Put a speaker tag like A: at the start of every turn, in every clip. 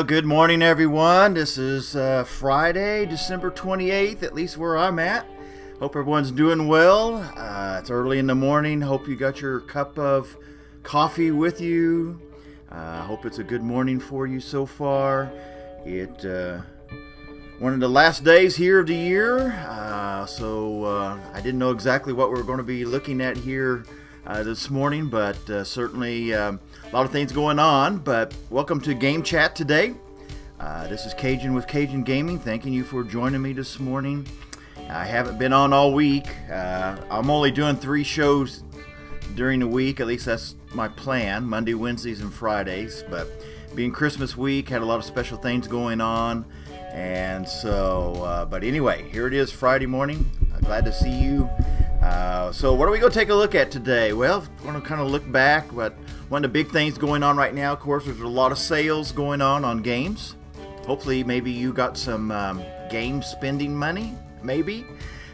A: Well, good morning, everyone. This is Friday, December 28th, at least where I'm at. Hope everyone's doing well. It's early in the morning. Hope you got your cup of coffee with you. Hope it's a good morning for you so far. One of the last days here of the year, so I didn't know exactly what we were going to be looking at here this morning, but certainly a lot of things going on. But welcome to Game Chat today. This is Cajun with Cajun Gaming. Thanking you for joining me this morning. I haven't been on all week. I'm only doing 3 shows during the week, at least that's my plan, Monday, Wednesdays, and Fridays. But being Christmas week, had a lot of special things going on. And so, but anyway, here it is Friday morning. Glad to see you. So what are we going to take a look at today? Well, we're going to kind of look back, but one of the big things going on right now, of course, there's a lot of sales going on games. Hopefully, maybe you got some game spending money, maybe.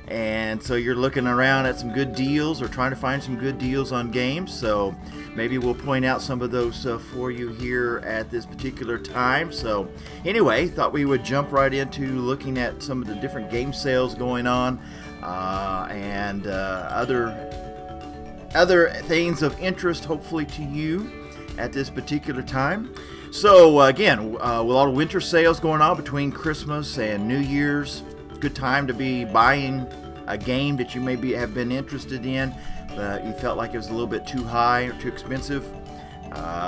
A: And so you're looking around at some good deals or trying to find some good deals on games. So maybe we'll point out some of those for you here at this particular time. So anyway, thought we would jump right into looking at some of the different game sales going on and other things of interest, hopefully, to you at this particular time. So again, with all the winter sales going on between Christmas and New Year's, good time to be buying a game that you maybe have been interested in, but you felt like it was a little bit too high or too expensive.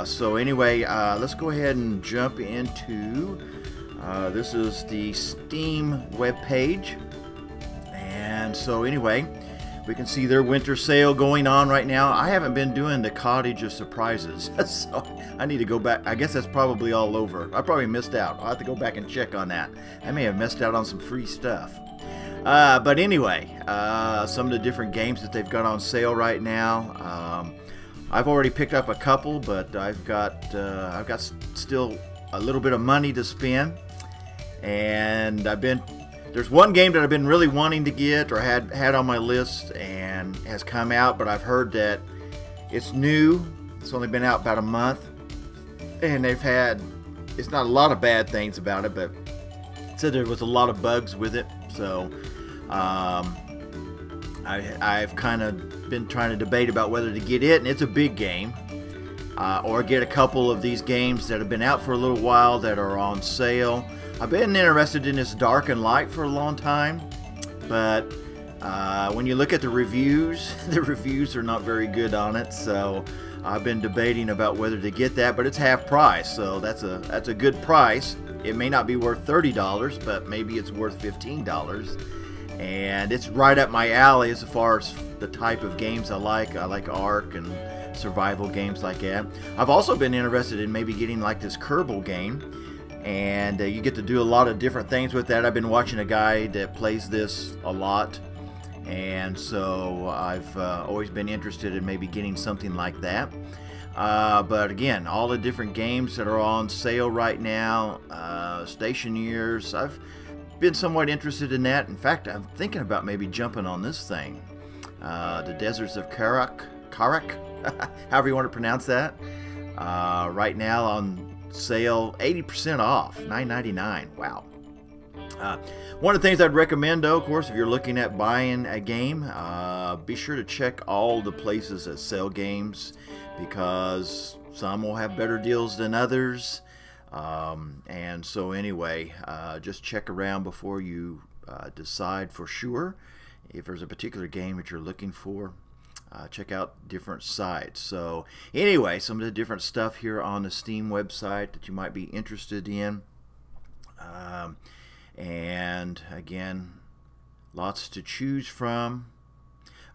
A: So anyway, let's go ahead and jump into this is the Steam web page. And so anyway, we can see their winter sale going on right now. I haven't been doing the Cottage of Surprises, so I need to go back. I guess that's probably all over. I probably missed out. I'll have to go back and check on that. I may have missed out on some free stuff. But anyway, some of the different games that they've got on sale right now. I've already picked up a couple, but I've got still a little bit of money to spend, and there's one game that I've been really wanting to get or had on my list and has come out, but I've heard that it's new. It's only been out about a month, and it's not a lot of bad things about it, but it said there was a lot of bugs with it. So I've kind of been trying to debate about whether to get it, and it's a big game, or get a couple of these games that have been out for a little while that are on sale. I've been interested in this Dark and Light for a long time, but when you look at the reviews are not very good on it. So I've been debating about whether to get that, but it's half price, so that's a good price. It may not be worth $30, but maybe it's worth $15, and it's right up my alley as far as the type of games I like. I like Ark and survival games like that. I've also been interested in maybe getting like this Kerbal game. And you get to do a lot of different things with that. I've been watching a guy that plays this a lot, and so I've always been interested in maybe getting something like that. But again, all the different games that are on sale right now, Stationeers, I've been somewhat interested in that. In fact, I'm thinking about maybe jumping on this thing, the Deserts of Kharak, however you want to pronounce that, right now on sale, 80% off, $9.99. Wow. One of the things I'd recommend, though, of course, if you're looking at buying a game, be sure to check all the places that sell games, because some will have better deals than others. And so anyway, just check around before you decide for sure if there's a particular game that you're looking for. Check out different sites. So anyway, some of the different stuff here on the Steam website that you might be interested in. And again, lots to choose from.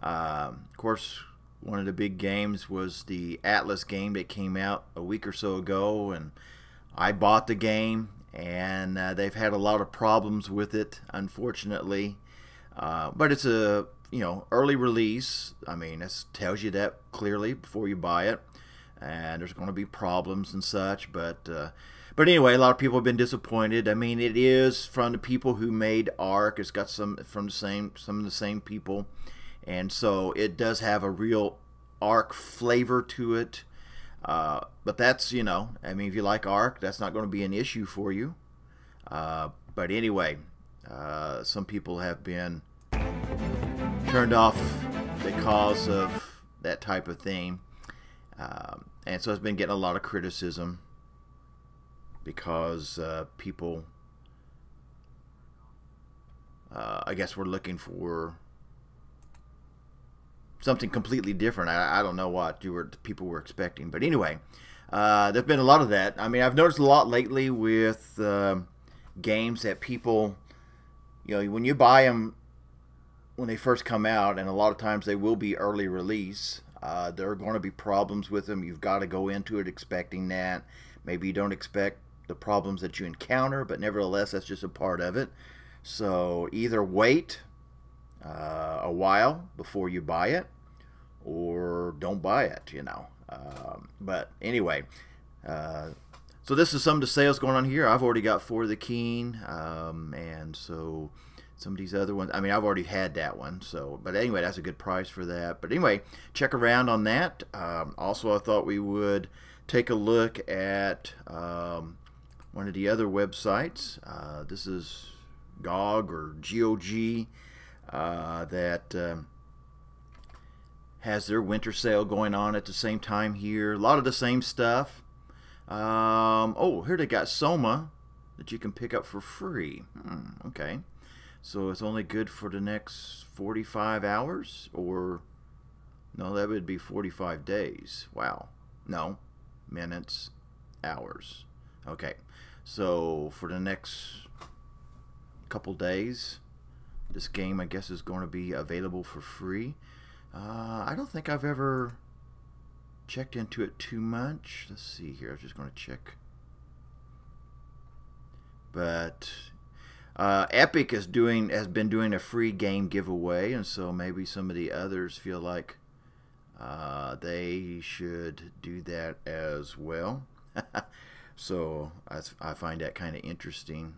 A: Of course, one of the big games was the Atlas game that came out a week or so ago, and I bought the game, and they've had a lot of problems with it, unfortunately. But it's a early release. I mean, this tells you that clearly before you buy it, and there's going to be problems and such. But anyway, a lot of people have been disappointed. I mean, it is from the people who made Ark. It's got some of the same people, and so it does have a real Ark flavor to it. But that's, I mean, if you like Ark, that's not going to be an issue for you. But anyway, some people have been turned off because of that type of thing. And so it's been getting a lot of criticism because people, I guess, were looking for something completely different. I don't know what people were expecting. But anyway, there's been a lot of that. I mean, I've noticed a lot lately with games that people, when you buy them when they first come out, and a lot of times they will be early release, there are going to be problems with them. You've got to go into it expecting that. Maybe you don't expect the problems that you encounter, but nevertheless, that's just a part of it. So either wait a while before you buy it, or don't buy it, But anyway, so this is some of the sales going on here. I've already got For the King, and so some of these other ones, I mean, I've already had that one. So, but anyway, that's a good price for that. But anyway, check around on that. Also, I thought we would take a look at one of the other websites. This is GOG or GOG that has their winter sale going on at the same time here. A lot of the same stuff. Oh, here they got Soma that you can pick up for free. Okay. So it's only good for the next 45 hours? Or, no, that would be 45 days. Wow. No. Minutes. Hours. Okay. So for the next couple days, this game, I guess, is going to be available for free. I don't think I've ever checked into it too much. Let's see here. I'm just going to check. But Epic has been doing a free game giveaway, and so maybe some of the others feel like they should do that as well. So I find that kind of interesting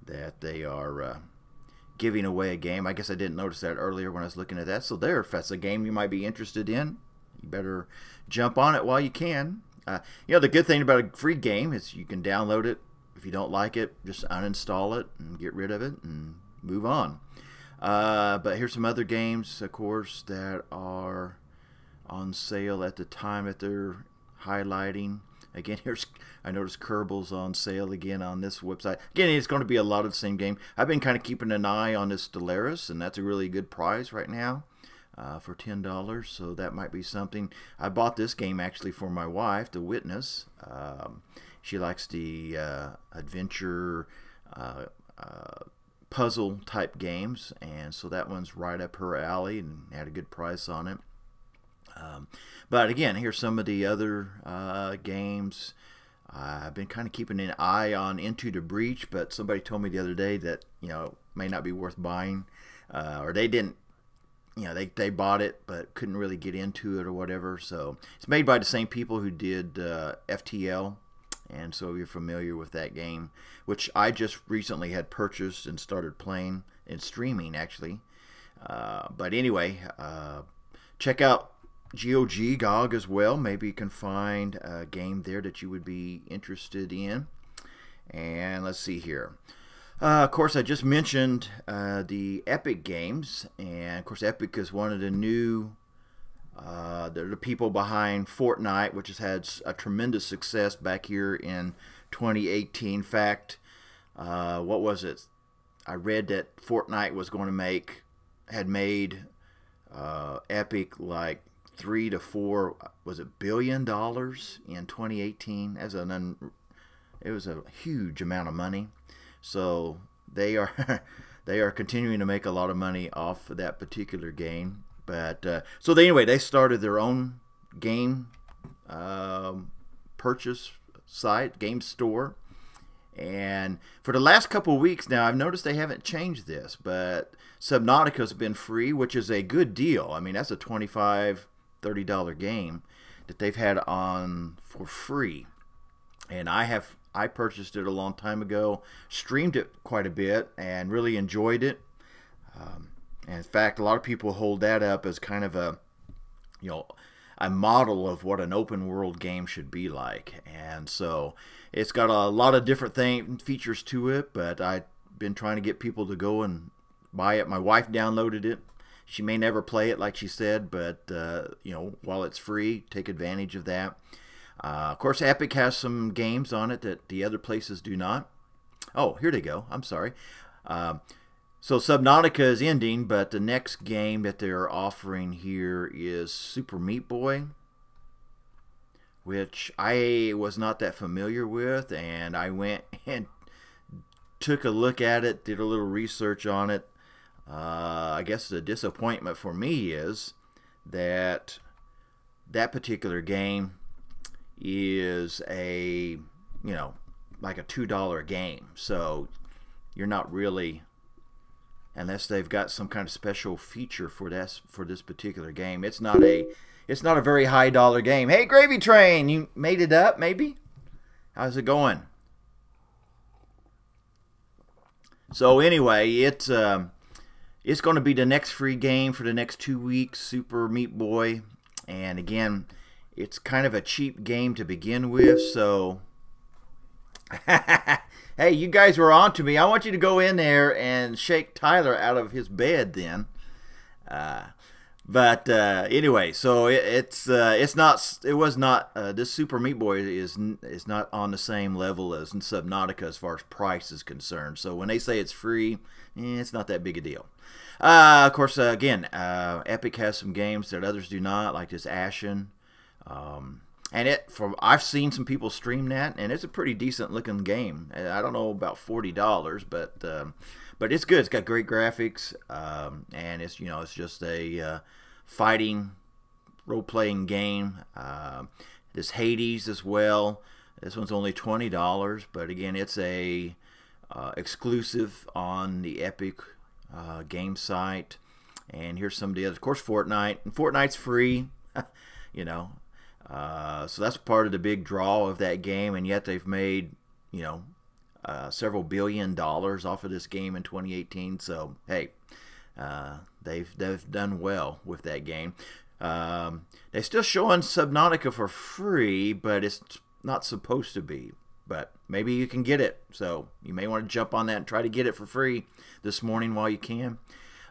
A: that they are giving away a game. I guess I didn't notice that earlier when I was looking at that. So there, if that's a game you might be interested in, you better jump on it while you can. The good thing about a free game is you can download it. If you don't like it, just uninstall it and get rid of it and move on. But here's some other games, of course, that are on sale at the time that they're highlighting. Again, I noticed Kerbal's on sale again on this website. Again, it's going to be a lot of the same game. I've been kind of keeping an eye on this Stellaris, and that's a really good price right now for $10. So that might be something. I bought this game actually for my wife, The Witness. She likes the adventure puzzle type games, and so that one's right up her alley and had a good price on it. But again, here's some of the other games. I've been kind of keeping an eye on Into the Breach, but somebody told me the other day that may not be worth buying, or they didn't. They bought it but couldn't really get into it or whatever. So it's made by the same people who did FTL, and so you're familiar with that game, which I just recently had purchased and started playing and streaming actually. But anyway, check out GOG as well. Maybe you can find a game there that you would be interested in. And let's see here. Of course, I just mentioned the Epic Games, and of course Epic is one of the new they're the people behind Fortnite, which has had a tremendous success back here in 2018. In fact, what was it? I read that Fortnite was going to had made Epic like $3 to $4 billion in 2018. It was a huge amount of money. So they are they are continuing to make a lot of money off of that particular game. But so they started their own game purchase site, game store. And for the last couple of weeks now, I've noticed they haven't changed this, but Subnautica's been free, which is a good deal. I mean, that's a $25, $30 game that they've had on for free. And I purchased it a long time ago, streamed it quite a bit, and really enjoyed it. And in fact, a lot of people hold that up as kind of a, a model of what an open world game should be like. And so it's got a lot of different features to it, but I've been trying to get people to go and buy it. My wife downloaded it. She may never play it like she said, but you know, while it's free, take advantage of that. Of course, Epic has some games on it that the other places do not. Oh, here they go. I'm sorry. So Subnautica is ending, but the next game that they're offering here is Super Meat Boy, which I was not that familiar with, and I went and took a look at it, did a little research on it. I guess the disappointment for me is that that particular game is a, you know, like a $2 game, so you're not really, unless they've got some kind of special feature for this particular game, it's not a very high dollar game. Hey, Gravy Train, you made it up maybe? How's it going? So anyway, it's going to be the next free game for the next 2 weeks, Super Meat Boy. And again, it's kind of a cheap game to begin with, so hey, you guys were on to me. I want you to go in there and shake Tyler out of his bed then. But anyway, so this Super Meat Boy is not on the same level as Subnautica as far as price is concerned. So when they say it's free, it's not that big a deal. Of course, again, Epic has some games that others do not, like this Ashen. And I've seen some people stream that, and it's a pretty decent looking game. I don't know about $40, but it's good. It's got great graphics, and it's, you know, it's just a fighting role-playing game. This Hades as well. This one's only $20, but again, it's a exclusive on the Epic game site. And here's some of the others. Of course, Fortnite. And Fortnite's free, you know. So that's part of the big draw of that game, and yet they've made, you know, several $1 billion off of this game in 2018. So hey, they've done well with that game. They're still showing Subnautica for free, but it's not supposed to be. But maybe you can get it, so you may want to jump on that and try to get it for free this morning while you can.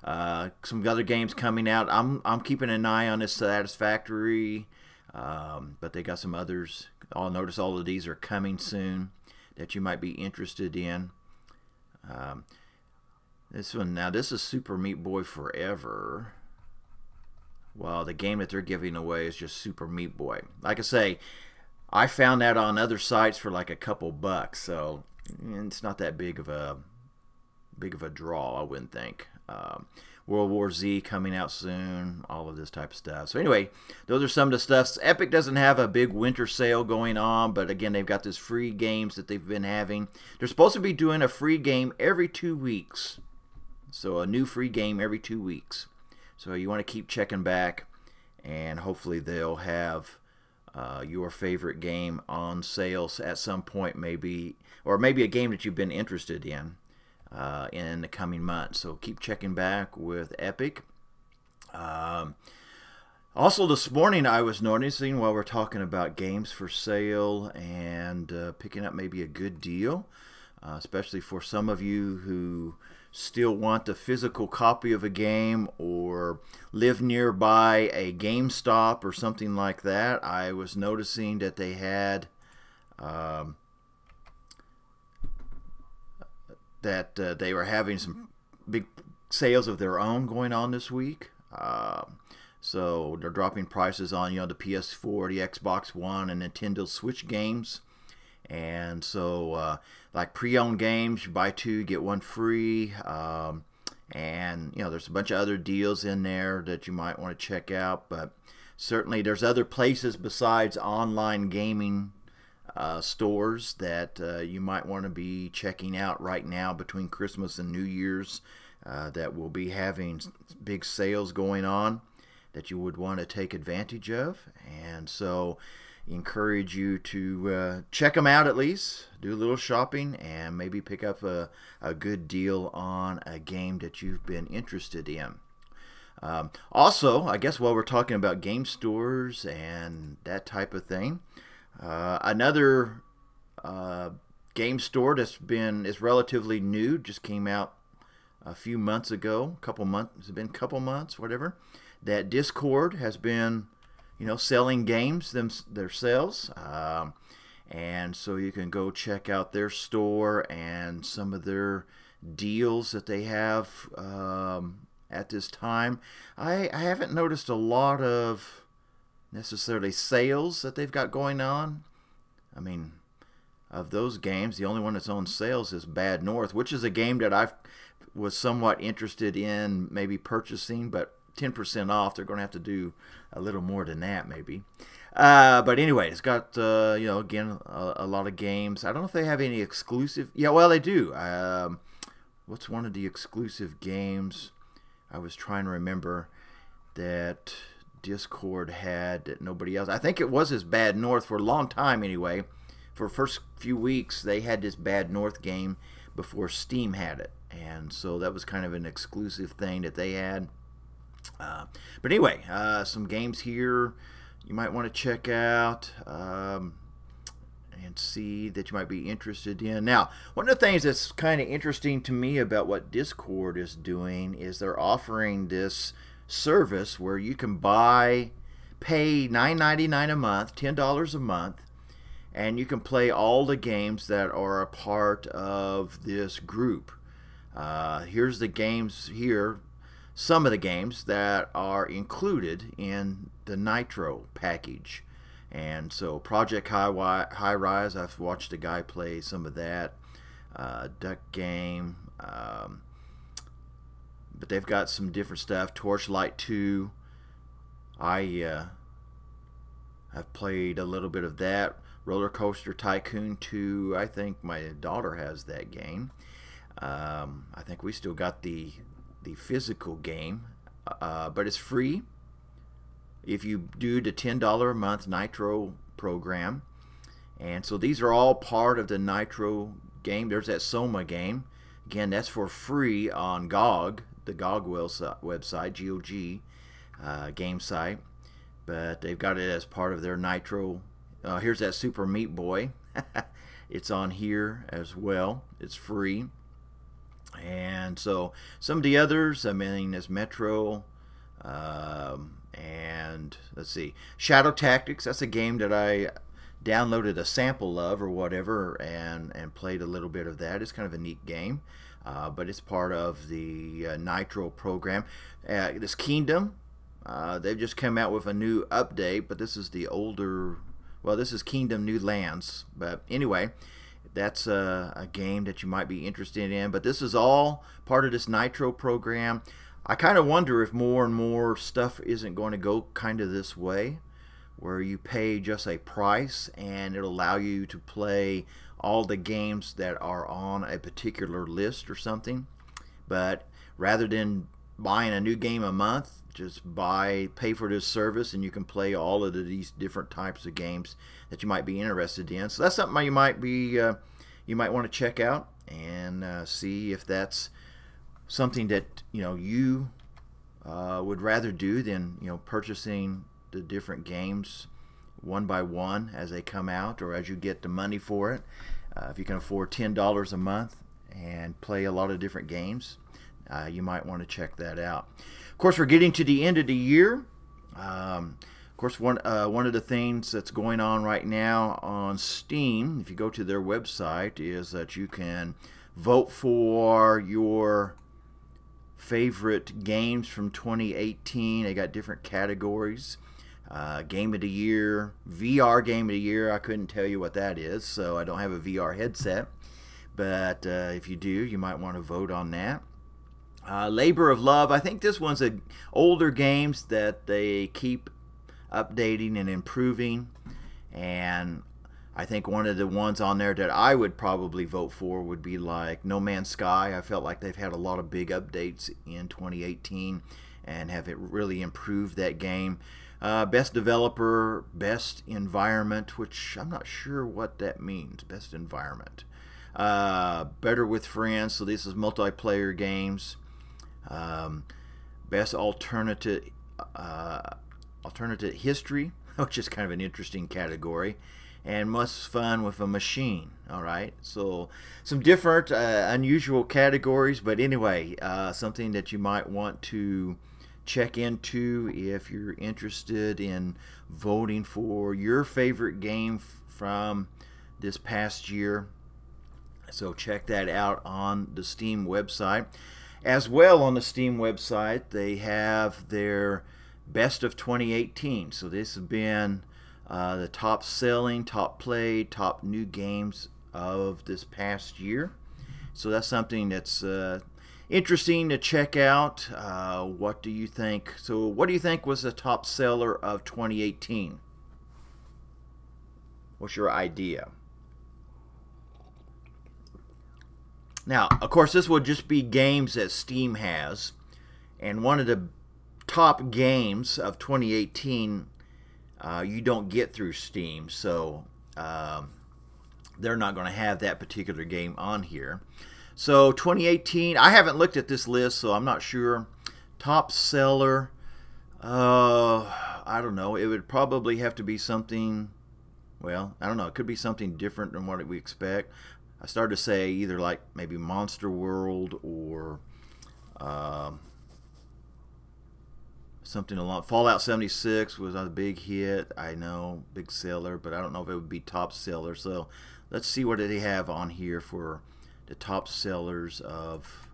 A: Some other games coming out. I'm keeping an eye on this Satisfactory. But they got some others. I'll notice all of these are coming soon that you might be interested in. This one, now this is Super Meat Boy Forever. Well, the game that they're giving away is just Super Meat Boy. Like I say, I found that on other sites for like a couple bucks, so it's not that big of a draw, I wouldn't think. World War Z coming out soon, all of this type of stuff. So anyway, those are some of the stuff. Epic doesn't have a big winter sale going on, but again, they've got this free games that they've been having. They're supposed to be doing a free game every 2 weeks. So a new free game every 2 weeks. So you want to keep checking back, and hopefully they'll have your favorite game on sales at some point, maybe, or maybe a game that you've been interested in the coming months. So keep checking back with Epic. Also this morning I was noticing, while we're talking about games for sale and picking up maybe a good deal, especially for some of you who still want the physical copy of a game or live nearby a GameStop or something like that, I was noticing that they had they were having some big sales of their own going on this week. So they're dropping prices on, you know, the PS4, the Xbox One, and Nintendo Switch games. And so like pre-owned games, you buy 2 get 1 free. And you know, there's a bunch of other deals in there that you might want to check out. But certainly there's other places besides online gaming stores that you might want to be checking out right now between Christmas and New Year's that will be having big sales going on that you would want to take advantage of. And so encourage you to check them out, at least do a little shopping and maybe pick up a good deal on a game that you've been interested in. Also, I guess while we're talking about game stores and that type of thing, another game store is relatively new, just came out a few months ago, couple months, it's been a couple months, whatever. That Discord has been, selling games themselves, and so you can go check out their store and some of their deals that they have at this time. I haven't noticed a lot of necessarily sales that they've got going on. I mean, of those games, the only one that's on sales is Bad North, which is a game that I was somewhat interested in maybe purchasing, but 10% off. They're going to have to do a little more than that maybe. But anyway, it's got, again, a lot of games. I don't know if they have any exclusive. Yeah, well, they do. What's one of the exclusive games I was trying to remember that Discord had that nobody else? I think it was this Bad North for a long time anyway. For the first few weeks, they had this Bad North game before Steam had it. And so that was kind of an exclusive thing that they had. But anyway, some games here you might want to check out and see that you might be interested in. Now, one of the things that's kind of interesting to me about what Discord is doing is they're offering this service where you can pay $9.99 a month, $10 a month, and you can play all the games that are a part of this group. Here's the games here, some of the games that are included in the Nitro package. And so Project High Rise, I've watched a guy play some of that. Duck Game. But they've got some different stuff. Torchlight 2. I've played a little bit of that. Roller Coaster Tycoon 2. I think my daughter has that game. I think we still got the physical game, but it's free if you do the $10 a month Nitro program. And so these are all part of the Nitro game. There's that Soma game. Again, that's for free on GOG, the GOG website, GOG game site. But they've got it as part of their Nitro. Here's that Super Meat Boy. It's on here as well. It's free. And so some of the others, I mean, is Metro, and let's see, Shadow Tactics. That's a game that I downloaded a sample of or whatever and played a little bit of that. It's kind of a neat game, but it's part of the Nitro program. This Kingdom, they've just come out with a new update, but this is the older, well, this is Kingdom New Lands. But anyway, that's a game that you might be interested in. But this is all part of this Nitro program. I kind of wonder if more and more stuff isn't going to go kind of this way, where you pay just a price and it'll allow you to play all the games that are on a particular list or something. But rather than buying a new game a month, just pay for this service and you can play all of these different types of games that you might be interested in. So that's something you might want to check out and see if that's something that you would rather do than purchasing the different games one by one as they come out or as you get the money for it. If you can afford $10 a month and play a lot of different games, you might want to check that out. Of course, we're getting to the end of the year. Of course, one of the things that's going on right now on Steam, if you go to their website, is that you can vote for your favorite games from 2018. They got different categories. Game of the Year, VR Game of the Year. I couldn't tell you what that is, so I don't have a VR headset. But if you do, you might want to vote on that. Labor of Love. I think this one's older games that they keep updating and improving. And I think one of the ones on there that I would probably vote for would be like No Man's Sky. I felt like they've had a lot of big updates in 2018 and have it really improved that game. Best Developer, Best Environment, which I'm not sure what that means, Best Environment. Better with Friends, so this is multiplayer games. best alternative history, which is kind of an interesting category, and most fun with a machine. All right, so some different unusual categories, but anyway, something that you might want to check into if you're interested in voting for your favorite game from this past year. So check that out on the Steam website. As well, on the Steam website, they have their best of 2018. So this has been the top selling, top played, top new games of this past year. So that's something that's interesting to check out. What do you think? So what do you think was the top seller of 2018? What's your idea? Now, of course, this would just be games that Steam has, and one of the top games of 2018 you don't get through Steam, so they're not going to have that particular game on here. So 2018, I haven't looked at this list, so I'm not sure. Top seller, I don't know. It would probably have to be something, well, I don't know. It could be something different than what we expect. I started to say either like maybe Monster World or something along. Fallout 76 was a big hit. I know, big seller, but I don't know if it would be top seller. So let's see what they have on here for the top sellers of.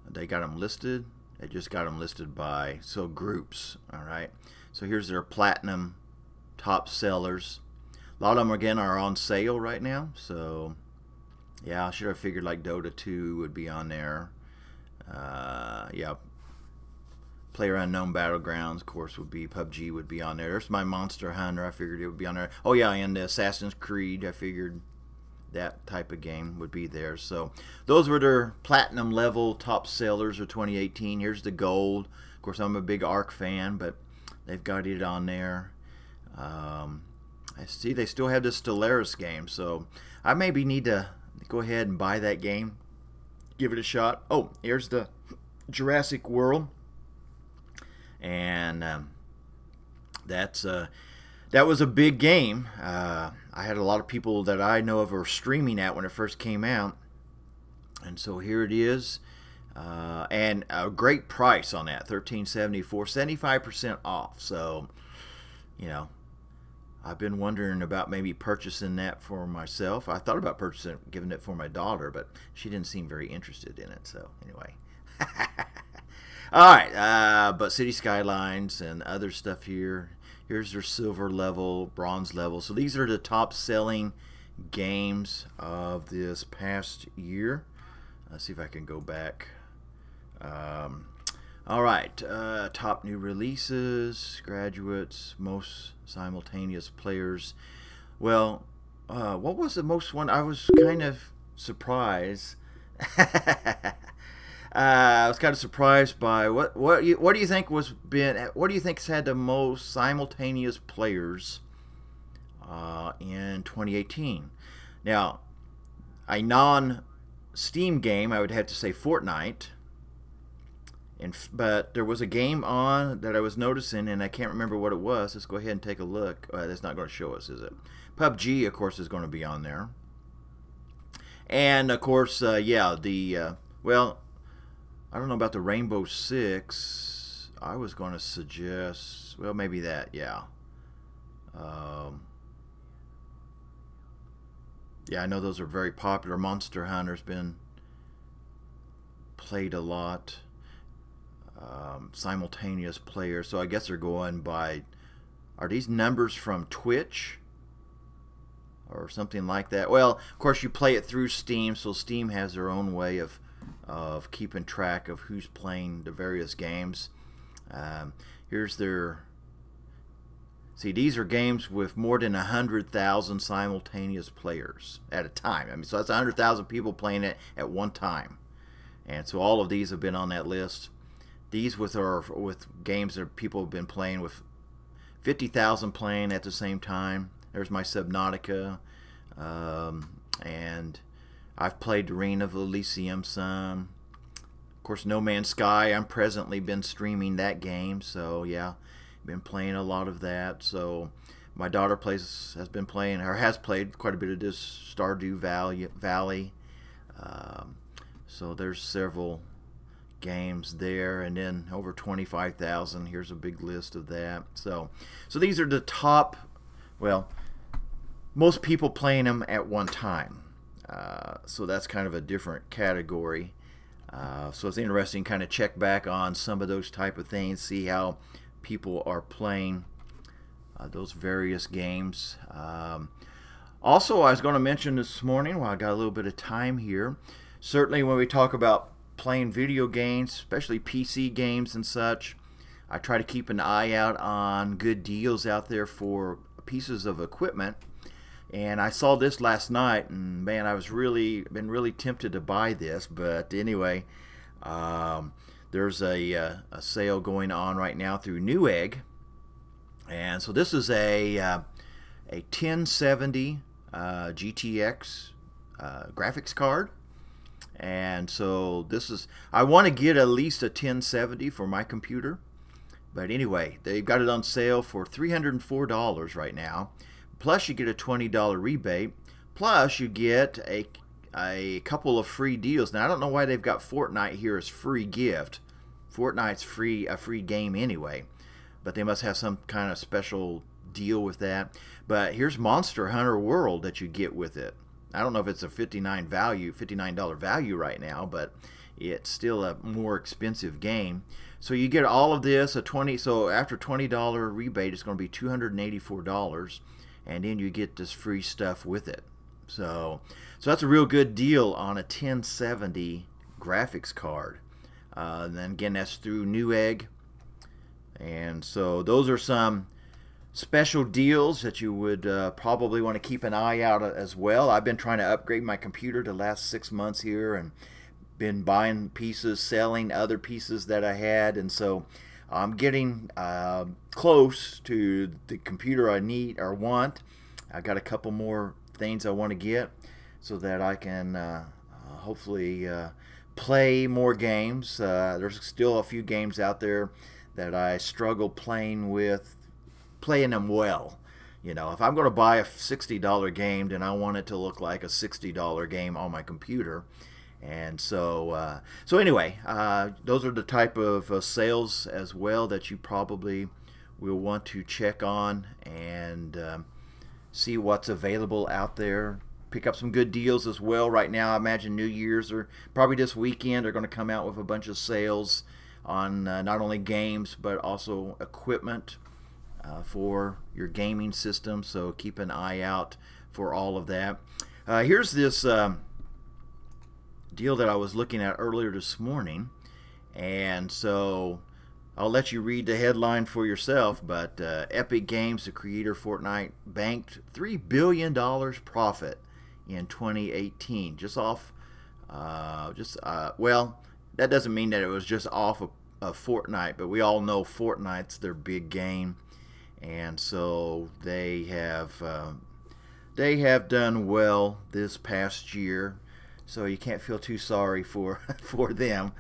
A: They got them listed. They just got them listed by groups. All right. So here's their platinum top sellers. A lot of them again are on sale right now. So yeah, I should have figured like Dota 2 would be on there. Yeah. PlayerUnknown Battlegrounds, of course, would be. PUBG would be on there. There's my Monster Hunter. I figured it would be on there. Oh yeah, and Assassin's Creed. I figured that type of game would be there. So those were their platinum level top sellers of 2018. Here's the gold. Of course, I'm a big Ark fan, but they've got it on there. I see they still have the Stellaris game, so I maybe need to go ahead and buy that game, give it a shot. Oh, here's the Jurassic World, and that was a big game. I had a lot of people that I know of were streaming at when it first came out, and so here it is, and a great price on that, $13.74, 75% off. So, you know, I've been wondering about maybe purchasing that for myself. I thought about giving it for my daughter, but she didn't seem very interested in it. So anyway, all right. But City Skylines and other stuff here. Here's their silver level, bronze level. So these are the top selling games of this past year. Let's see if I can go back. All right, top new releases, graduates, most simultaneous players. Well, what was the most one? I was kind of surprised. I was kind of surprised by what do you think what do you think's had the most simultaneous players in 2018? Now, a non-Steam game, I would have to say Fortnite. But there was a game on that I was noticing, and I can't remember what it was. Let's go ahead and take a look. That's not going to show us, is it? PUBG, of course, is going to be on there. And, of course, yeah, well, I don't know about the Rainbow Six. I was going to suggest, well, maybe that, yeah. Yeah, I know those are very popular. Monster Hunter's been played a lot. Simultaneous players, so I guess they're going by, are these numbers from Twitch or something like that? Well, of course you play it through Steam, so Steam has their own way of keeping track of who's playing the various games. Here's their, see, these are games with more than 100,000 simultaneous players at a time. I mean, so that's 100,000 people playing it at one time, and so all of these have been on that list. These with games that people have been playing with 50,000 playing at the same time. There's my Subnautica, and I've played Arena of Elysium some. Of course, No Man's Sky, I'm presently been streaming that game, so yeah, been playing a lot of that. So my daughter has been playing, or has played quite a bit of this Stardew Valley. So there's several games there, and then over 25,000. Here's a big list of that. So these are the top, well, most people playing them at one time. So that's kind of a different category. So it's interesting, kind of check back on some of those type of things, see how people are playing those various games. Also, I was going to mention this morning, while I got a little bit of time here, certainly when we talk about playing video games, especially PC games and such, I try to keep an eye out on good deals out there for pieces of equipment. And I saw this last night, and man, I was been really tempted to buy this. But anyway, there's a sale going on right now through Newegg, and so this is a 1070 GTX graphics card. And so this is, I want to get at least a 1070 for my computer. But anyway, they've got it on sale for $304 right now. Plus you get a $20 rebate. Plus you get a couple of free deals. Now I don't know why they've got Fortnite here as free gift. Fortnite's a free game anyway. But they must have some kind of special deal with that. But here's Monster Hunter World that you get with it. I don't know if it's a $59 value right now, but it's still a more expensive game. So you get all of this, so after $20 rebate, it's going to be $284. And then you get this free stuff with it. So that's a real good deal on a 1070 graphics card. And then again, that's through Newegg. And so those are some special deals that you would probably want to keep an eye out as well. I've been trying to upgrade my computer the last 6 months here, and been buying pieces, selling other pieces that I had, and so I'm getting close to the computer I need or want. I got a couple more things I want to get so that I can hopefully play more games. There's still a few games out there that I struggle playing them well. You know, if I'm going to buy a $60 game, then I want it to look like a $60 game on my computer. And so anyway, those are the type of sales as well that you probably will want to check on and see what's available out there. Pick up some good deals as well. Right now, I imagine New Year's or probably this weekend are going to come out with a bunch of sales on not only games but also equipment for your gaming system. So keep an eye out for all of that. Here's this deal that I was looking at earlier this morning, and so I'll let you read the headline for yourself. But Epic Games, the creator of Fortnite, banked $3 billion profit in 2018, just off well, that doesn't mean that it was just off of Fortnite, but we all know Fortnite's their big game, and so they have done well this past year. So you can't feel too sorry for them.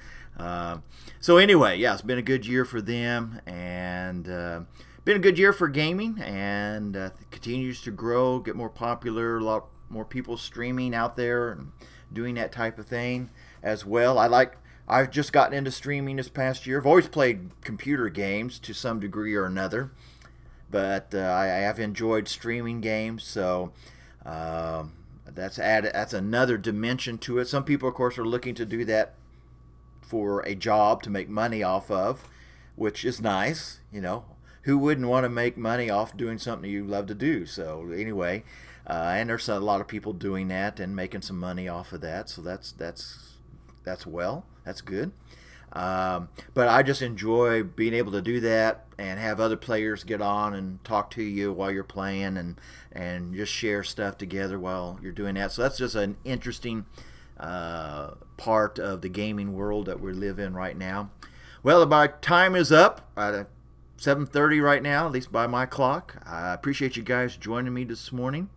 A: So anyway, yeah, it's been a good year for them, and been a good year for gaming, and continues to grow, get more popular, a lot more people streaming out there and doing that type of thing as well. I've just gotten into streaming this past year. I've always played computer games to some degree or another, but I have enjoyed streaming games. So that's another dimension to it. Some people, of course, are looking to do that for a job to make money off of, which is nice. You know, who wouldn't want to make money off doing something you love to do? So anyway, and there's a lot of people doing that and making some money off of that. So that's good. But I just enjoy being able to do that and have other players get on and talk to you while you're playing, and just share stuff together while you're doing that. So that's just an interesting part of the gaming world that we live in right now. Well, my time is up at 7:30 right now, at least by my clock. I appreciate you guys joining me this morning.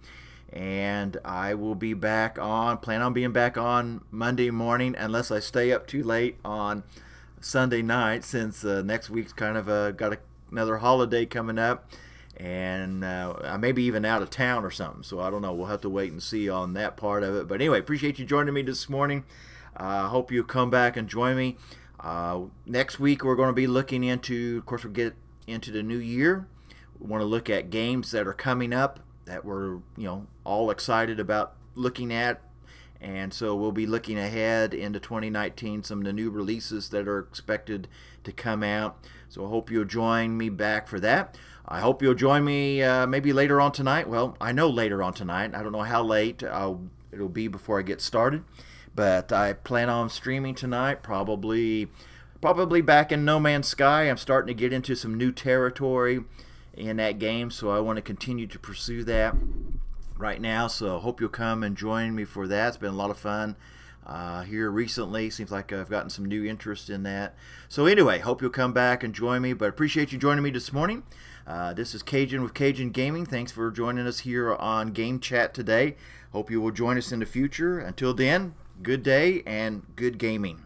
A: and I will be plan on being back on Monday morning unless I stay up too late on Sunday night, since next week's kind of got another holiday coming up, and I may be even out of town or something, so I don't know. We'll have to wait and see on that part of it. But anyway, appreciate you joining me this morning. Hope you come back and join me. Next week we're going to be looking into, of course, we'll get into the new year. We want to look at games that are coming up that we're all excited about looking at, and so we'll be looking ahead into 2019, some of the new releases that are expected to come out. So I hope you'll join me back for that. I hope you'll join me maybe later on tonight. Well, I know later on tonight. I don't know how late it'll be before I get started, but I plan on streaming tonight, probably back in No Man's Sky. I'm starting to get into some new territory in that game, so I want to continue to pursue that right now. So I hope you'll come and join me for that. It's been a lot of fun here recently. Seems like I've gotten some new interest in that. So anyway, hope you'll come back and join me, but appreciate you joining me this morning. This is Cajun with Cajun Gaming. Thanks for joining us here on Game Chat today. Hope you will join us in the future. Until then, good day and good gaming.